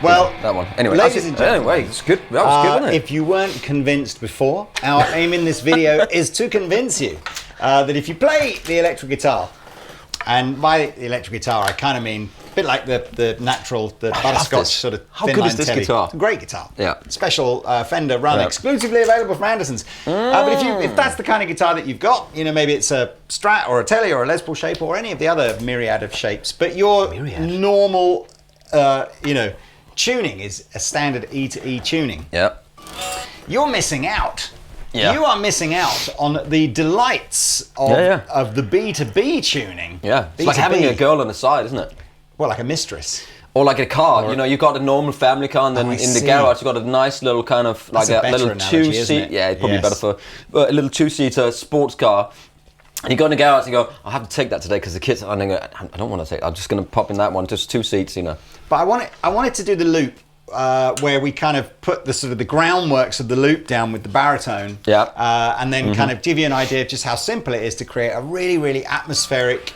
Well, that one. Anyway, ladies and gentlemen, anyway, it's good. That was good, wasn't it? If you weren't convinced before, our aim in this video is to convince you that if you play the electric guitar, and by the electric guitar I kind of mean a bit like the natural, the butterscotch sort of How thin good line is this telly. guitar? It's a great guitar. Yeah. Special Fender run, exclusively available from Andertons. But if that's the kind of guitar that you've got, you know, maybe it's a Strat or a Tele or a Les Paul shape or any of the other myriad of shapes, but your normal, you know, tuning is a standard E to E tuning. Yeah. You're missing out. Yeah. You are missing out on the delights of the B to B tuning. Yeah. It's B like to having B. a girl on the side, isn't it? Well, like a mistress. Or like a car, you know, you got a normal family car, and then in the garage you got a nice little kind of like That's a little analogy, isn't two-seat. it? Yeah, it's probably better for a little two-seater sports car. And you go in the garage and you go, I have to take that today because the kids. And I go, I don't want to take. I'm just going to pop in that one, just 2 seats, you know. But I wanted to do the loop where we kind of put the sort of the groundworks of the loop down with the baritone. Yeah. And then kind of give you an idea of just how simple it is to create a really, really atmospheric,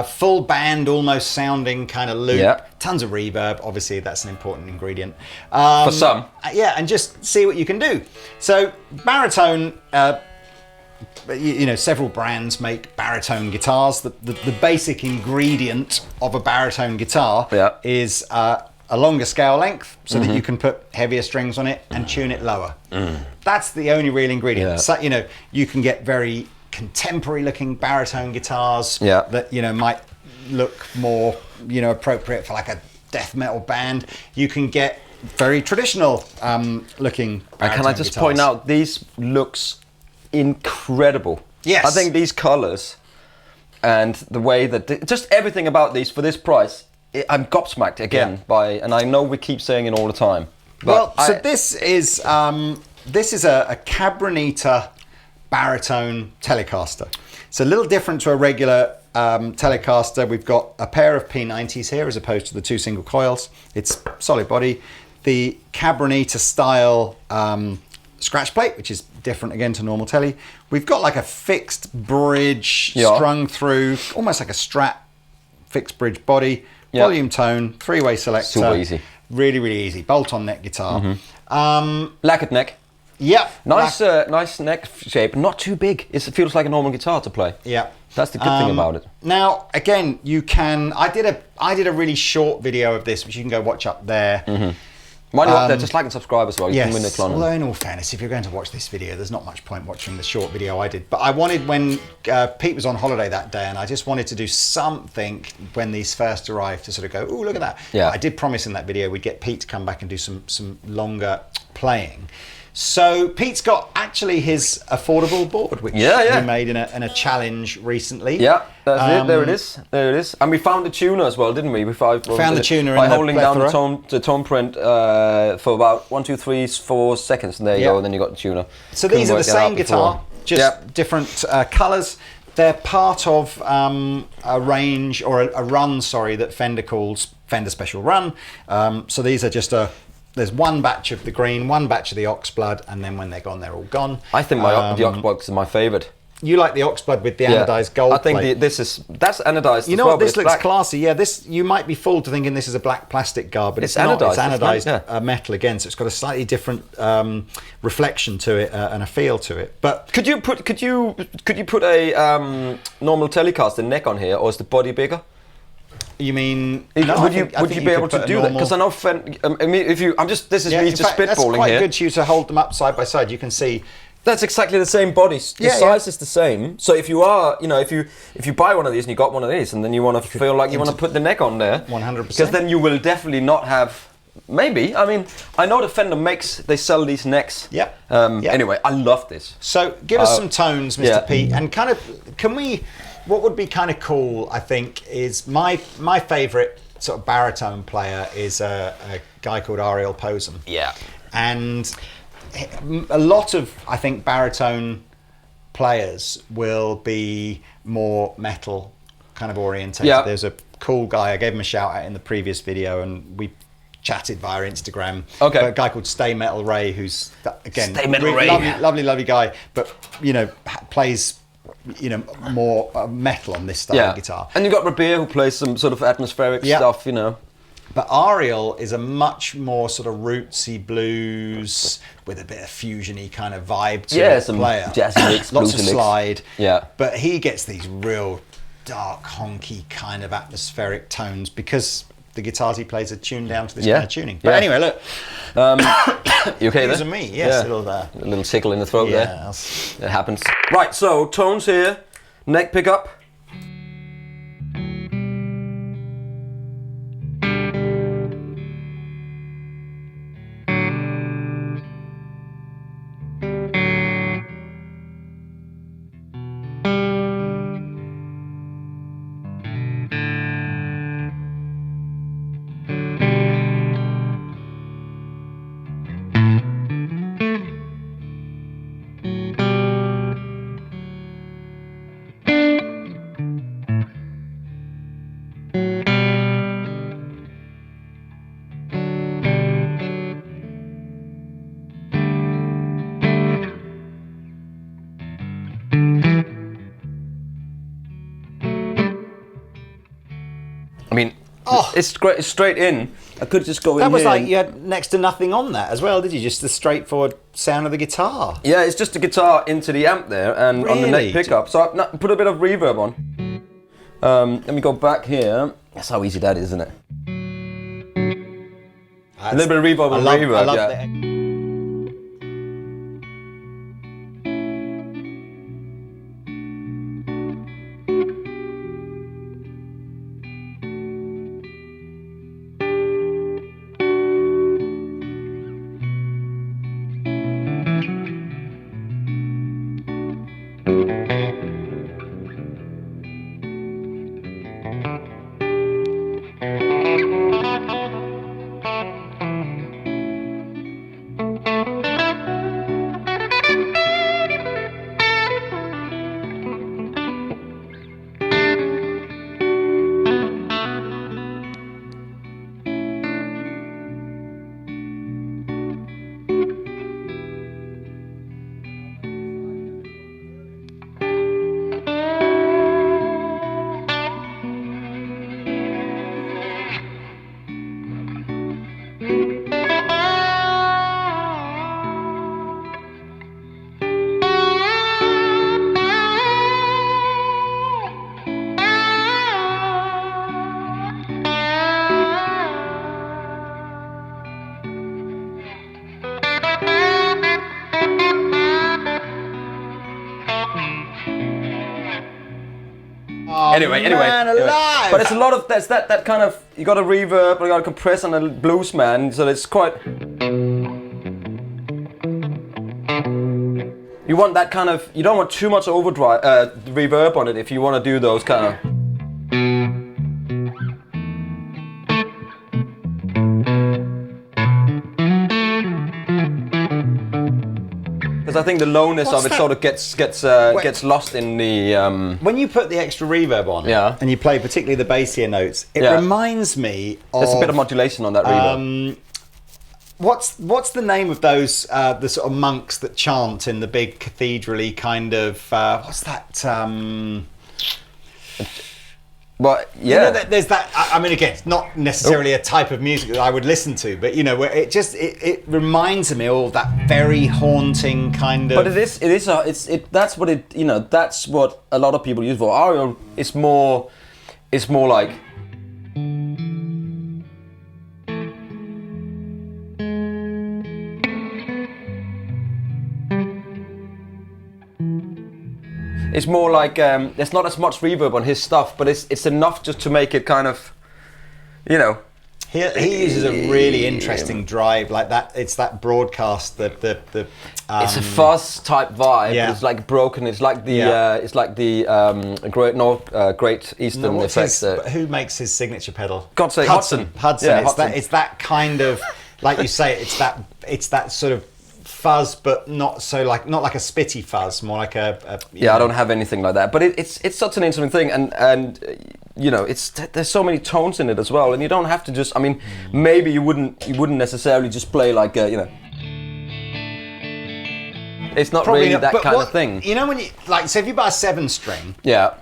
full band almost sounding kind of loop. Yeah. Tons of reverb, obviously that's an important ingredient. For some. Yeah, and just see what you can do. So baritone, you know, several brands make baritone guitars. The basic ingredient of a baritone guitar is a longer scale length so that you can put heavier strings on it and tune it lower. That's the only real ingredient. Yeah. So, you know, you can get very contemporary looking baritone guitars that, you know, might look more, you know, appropriate for like a death metal band. You can get very traditional looking baritone And can I just guitars. point out, these looks incredible. Yes. I think these colours and the way that just everything about these for this price, I'm gobsmacked again by, and I know we keep saying it all the time. But Well, so this is a Cabronita baritone Telecaster. It's a little different to a regular Telecaster. We've got a pair of P90s here as opposed to the 2 single coils. It's solid body. The Cabronita style scratch plate, which is different again to normal Tele. We've got like a fixed bridge strung through, almost like a Strat fixed bridge body. Volume tone, 3-way selector. Super easy. Really, really easy. Bolt-on neck guitar. lacquered neck. Yep. Nice, nice neck shape. Not too big. It feels like a normal guitar to play. Yeah. That's the good thing about it. Now, again, you can. I did a really short video of this, which you can go watch up there. Mind you up there, just like and subscribe as well. You Yes. can win the clone. Although, in all fairness, if you're going to watch this video, there's not much point watching the short video I did. But I wanted, when Pete was on holiday that day, and I just wanted to do something when these first arrived to sort of go, oh, look at that. Yeah. But I did promise in that video we'd get Pete to come back and do some longer playing. So Pete's got actually his affordable board, which he made in a challenge recently. Yeah, that's it. There it is. There it is. And we found the tuner as well, didn't we? We found the tuner by in the holding down plethora. the tone print for about 1, 2, 3, 4 seconds, and there you go. And then you got the tuner. So these are the same guitar, just different colours. They're part of a range or a run, sorry, that Fender calls Fender Special Run. So these are just there's one batch of the green, one batch of the oxblood, and then when they're gone, they're all gone. I think the oxblood is my favourite. You like the oxblood with the anodized gold I think plate. that's anodized. You know as well, what? This looks black. classy. Yeah, this you might be fooled to thinking this is a black plastic guard, but it's not. anodized. It's anodized Yeah. metal again, so it's got a slightly different reflection to it and a feel to it. But could you put a normal Telecaster neck on here, or is the body bigger? you mean? Would you be able to do that? Because I know, I mean, this is me just spitballing that's quite here. good to you to hold them up side by side. You can see. That's exactly the same body. The size is the same. So if you are, if you buy one of these and you got one of these, and then you want to feel like you want to put the neck on there, 100%. because then you will definitely not have. Maybe. I mean, I know the Fender they sell these necks. Yep. Anyway, I love this. So give us some tones, Mr. yeah. Pete, and kind of, what would be kind of cool, I think, is my favourite sort of baritone player is a guy called Ariel Posen. Yeah. And a lot of, I think, baritone players will be more metal kind of orientated. Yeah. There's a cool guy, I gave him a shout out in the previous video, and we chatted via Instagram. Okay. A guy called Stay Metal Ray, who's, again, Stay Metal Ray. lovely guy, but, plays, more metal on this style of guitar. And you've got Rabir, who plays some sort of atmospheric stuff, But Ariel is a much more sort of rootsy blues with a bit of fusion-y kind of vibe to it. Some player. jazzy licks, Lots of bluesy licks. slide. Yeah. But he gets these real dark, honky kind of atmospheric tones because the guitars he plays are tuned down to this kind of tuning. But anyway, look. You okay there? These are me, yes. A little tickle in the throat there. Yes. It happens. Right, so tones here, neck pickup. I mean, it's great. It's straight in. I could just go in. That was here like and- you had next to nothing on that as well, did you? Just the straightforward sound of the guitar. Yeah, it's just a guitar into the amp there and on the Really? neck pickup. So I've put a bit of reverb on. Let me go back here. That's how easy that is, isn't it? A little bit of reverb on reverb. I love yeah. that. Anyway, alive. but it's a lot of that's that kind of you got a reverb, you got a compress and a blues man, so it's quite. You want that kind of. You don't want too much overdrive reverb on it if you want to do those kind of. Because I think the lowness What's of it that? sort of gets lost in the. When you put the extra reverb on, Yeah. and you play particularly the bassier notes, it Yeah. reminds me of. There's a bit of modulation on that reverb. What's the name of those the sort of monks that chant in the big cathedral-y kind of what's that? But You yeah, know, there's that. I mean, again, it's not necessarily a type of music that I would listen to, but you know, where it reminds me of that very haunting kind of. but that's what it that's what a lot of people use for. Ariel is more like. It's more like there's not as much reverb on his stuff, but it's enough just to make it kind of, He uses a really interesting drive like that. It's that broadcast that the it's a fuzz type vibe. Yeah. But it's like broken. It's like the Great Eastern what's effect. who makes his signature pedal? God save Hudson. Yeah, It's that kind of, like you say, it's that sort of fuzz, but not like a spitty fuzz, more like a I don't have anything like that. But it's such an interesting thing, and there's so many tones in it as well, and you don't have to just. I mean, maybe you wouldn't necessarily just play like It's not Probably really not, that but kind of thing. You know when you like, so if you buy a 7-string, Yeah.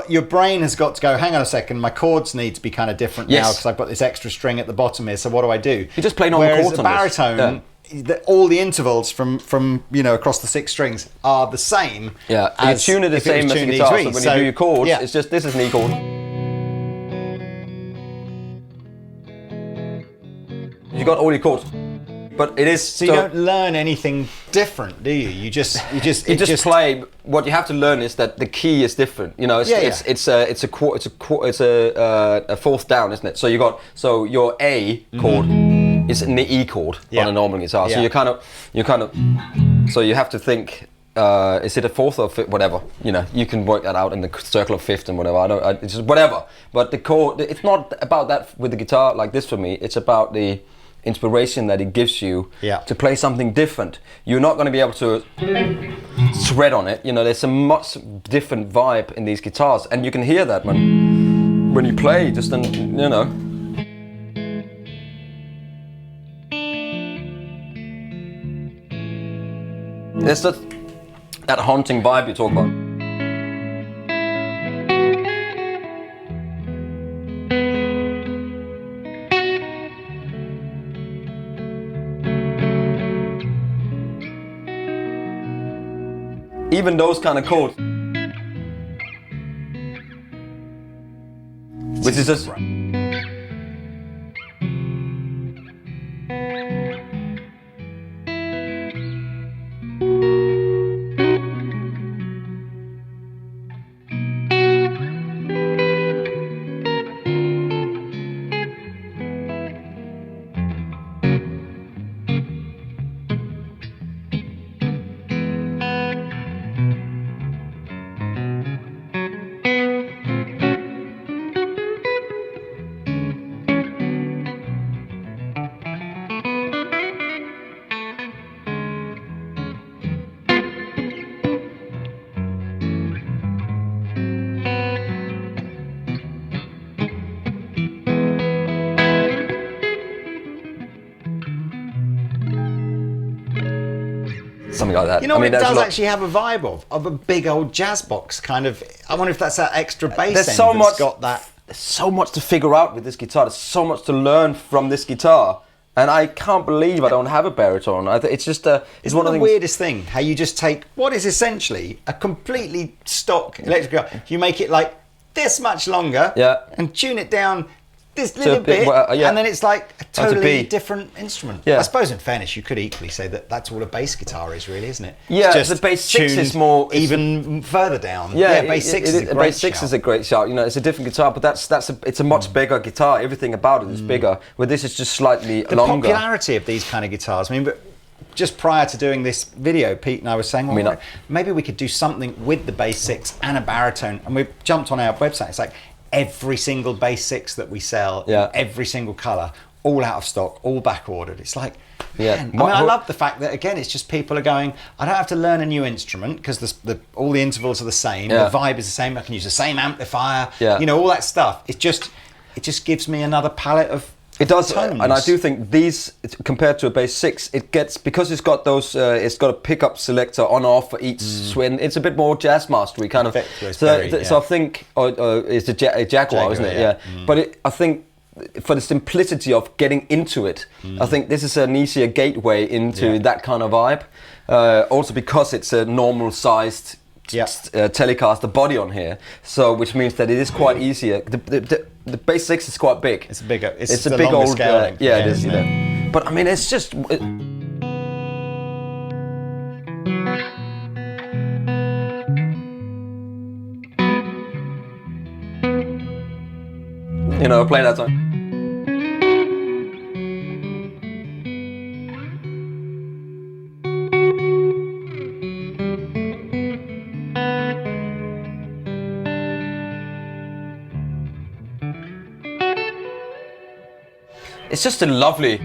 your brain has got to go, hang on a second, my chords need to be kind of different now because I've got this extra string at the bottom here, so what do I do? You just play normal Whereas chords a on this. baritone, all the intervals from across the 6 strings are the same. Yeah, you tune it the same as the guitar. So when you do your chords, it's just this is an E chord. You got all your chords, but it is. So you don't learn anything different, do you? You just play. What you have to learn is that the key is different. It's a fourth down, isn't it? So your A chord is an E chord on a normal guitar. So you kind of so you have to think. Is it a fourth or fifth? Whatever. You can work that out in the circle of fifth and whatever. It's just whatever. But the chord, it's not about that with the guitar like this for me. It's about the inspiration that it gives you to play something different. You're not going to be able to shred on it. There's a much different vibe in these guitars, and you can hear that when you play. Just there's that haunting vibe you talk about. Even those kind of chords, which is just something like that. It does actually have a vibe of a big old jazz box kind of. I wonder if that's that extra bass There's end so that's much. got that. There's so much to figure out with this guitar. There's so much to learn from this guitar, and I can't believe I don't have a baritone. It's just it's one of the weirdest thing how you just take what is essentially a completely stock electric guitar, you make it like this much longer, and tune it down this little bit, and then it's like a totally different instrument. I suppose in fairness you could equally say that that's all a bass guitar is, really, isn't it? Yeah, it's just the bass 6 is more even further down. Bass 6 is a great bass 6 is a great shout. It's a different guitar, but it's a much bigger guitar. Everything about it is bigger. Where this is just slightly longer. The popularity of these kind of guitars. But just prior to doing this video, Pete and I were saying, maybe we could do something with the bass 6 and a baritone, and we jumped on our website. It's like every single bass 6 that we sell, every single colour, all out of stock, all back ordered. It's like, man, I love the fact that again, it's just people are going, I don't have to learn a new instrument because all the intervals are the same, the vibe is the same. I can use the same amplifier, all that stuff. It just gives me another palette of. It does, tones. And I do think these, compared to a bass 6, it gets, because it's got those, it's got a pickup selector on/off for each swing. It's a bit more jazz mastery kind of. So I think, it's a Jaguar, isn't it? Yeah. But I think for the simplicity of getting into it, I think this is an easier gateway into that kind of vibe. Also because it's a normal sized Telecaster body on here, so which means that it is quite easier. The bass 6 is quite big. It's bigger. It's a big old scaling. It is. But it's just. Play that song. It's just a lovely.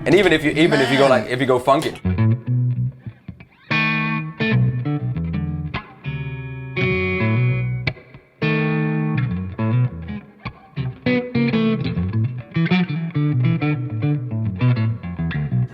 And even if you go funky.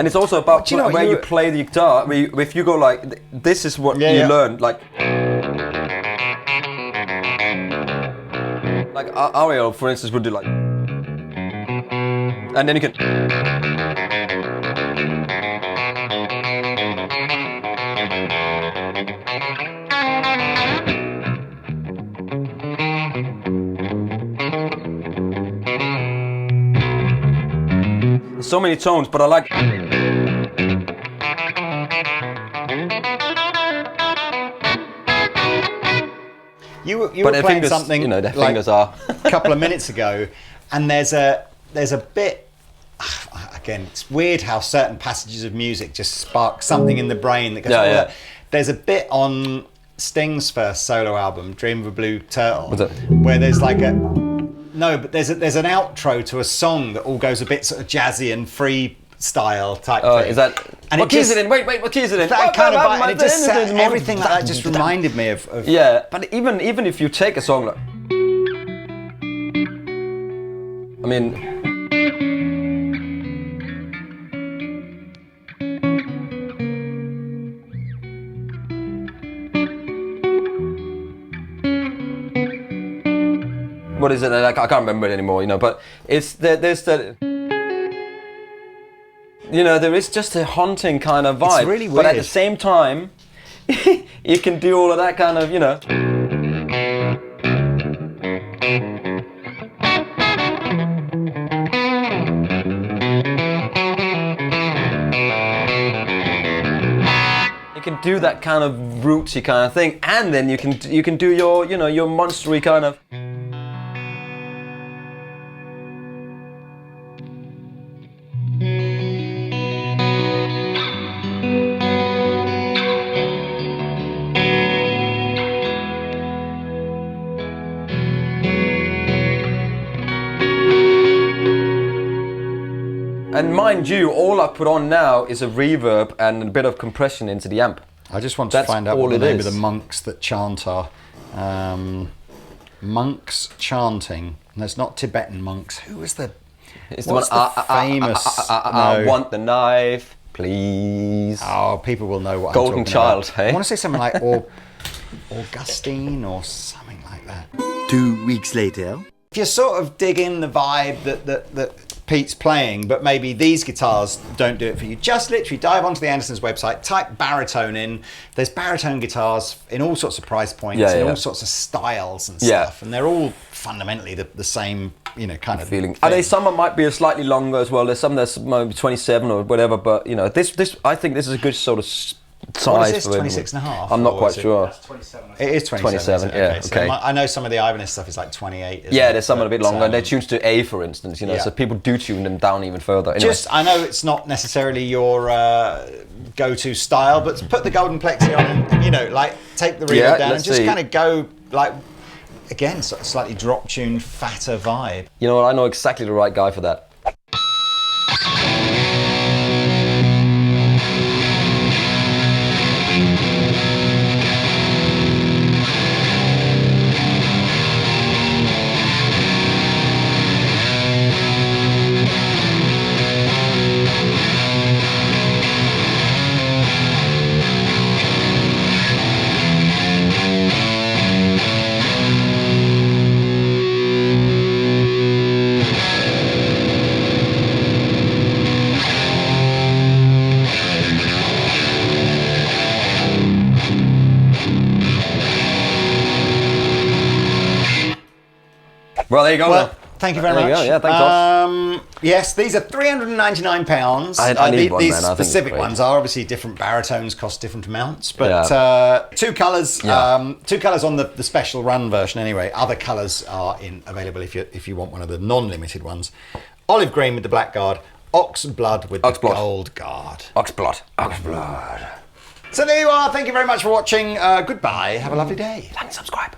And it's also about Do you know what, where you play the guitar. If you go like, this is what you learn. Like Ariel, for instance, would do like, and then you can. So many tones, but I like. You were playing fingers, something, you know, their like fingers are a couple of minutes ago, and there's a bit. Again, it's weird how certain passages of music just spark something in the brain that goes. Yeah. There's a bit on Sting's first solo album, "Dream of a Blue Turtle," What's that? where there's like a. No, but there's an outro to a song that all goes a bit sort of jazzy and free style type thing. Is that? And what key is it in? Wait, what key is it in? That kind of vibe, and it just everything like that just reminded me of. Yeah, but even if you take a song like, I mean. What is it? I can't remember it anymore, you know. But it's there's that. You know, there is just a haunting kind of vibe. It's really weird. But at the same time, you can do all of that kind of, you know. You can do that kind of rootsy kind of thing, and then you can do your, you know, your monstery kind of. And mind you, all I put on now is a reverb and a bit of compression into the amp. I just want to find out what the name of the monks that chant are. Monks chanting. No, it's not Tibetan monks. Who was the? It's what's the famous? I want the knife, please. Oh, people will know what Golden I'm talking Child, about. hey? I want to say something like Augustine or something like that. 2 weeks later. If you're sort of digging the vibe that Pete's playing, but maybe these guitars don't do it for you, just literally dive onto the Andertons website, type baritone in. There's baritone guitars in all sorts of price points, all sorts of styles and stuff, and they're all fundamentally the same, you know, kind of feeling. Are they? Some might be slightly longer as well. There's some that's maybe 27 or whatever, but you know, this I think this is a good sort of size. What is this, 26 and a half? I'm not quite sure. That's 27. It is 27. Yeah, okay. So I know some of the Ibanez stuff is like 28. There's some a bit longer. And they're tuned to A, for instance, you know, so people do tune them down even further. Anyway. I know it's not necessarily your go-to style, but put the golden plexi on and, you know, like take the reverb down and just kind of go like, again, sort of slightly drop-tuned, fatter vibe. You know what? I know exactly the right guy for that. Well, there you go. Well, thank you very much. Go. Yeah, thanks, Oz. Yes, these are £399. I need one, these man. I think it's specific great. ones are obviously different baritones, cost different amounts, but two colours. Two colours on the special run version anyway. Other colours are available if you want one of the non-limited ones. Olive green with the black guard, ox blood with the gold guard. Oxblood. So there you are. Thank you very much for watching. Goodbye. Have a lovely day. Like and subscribe.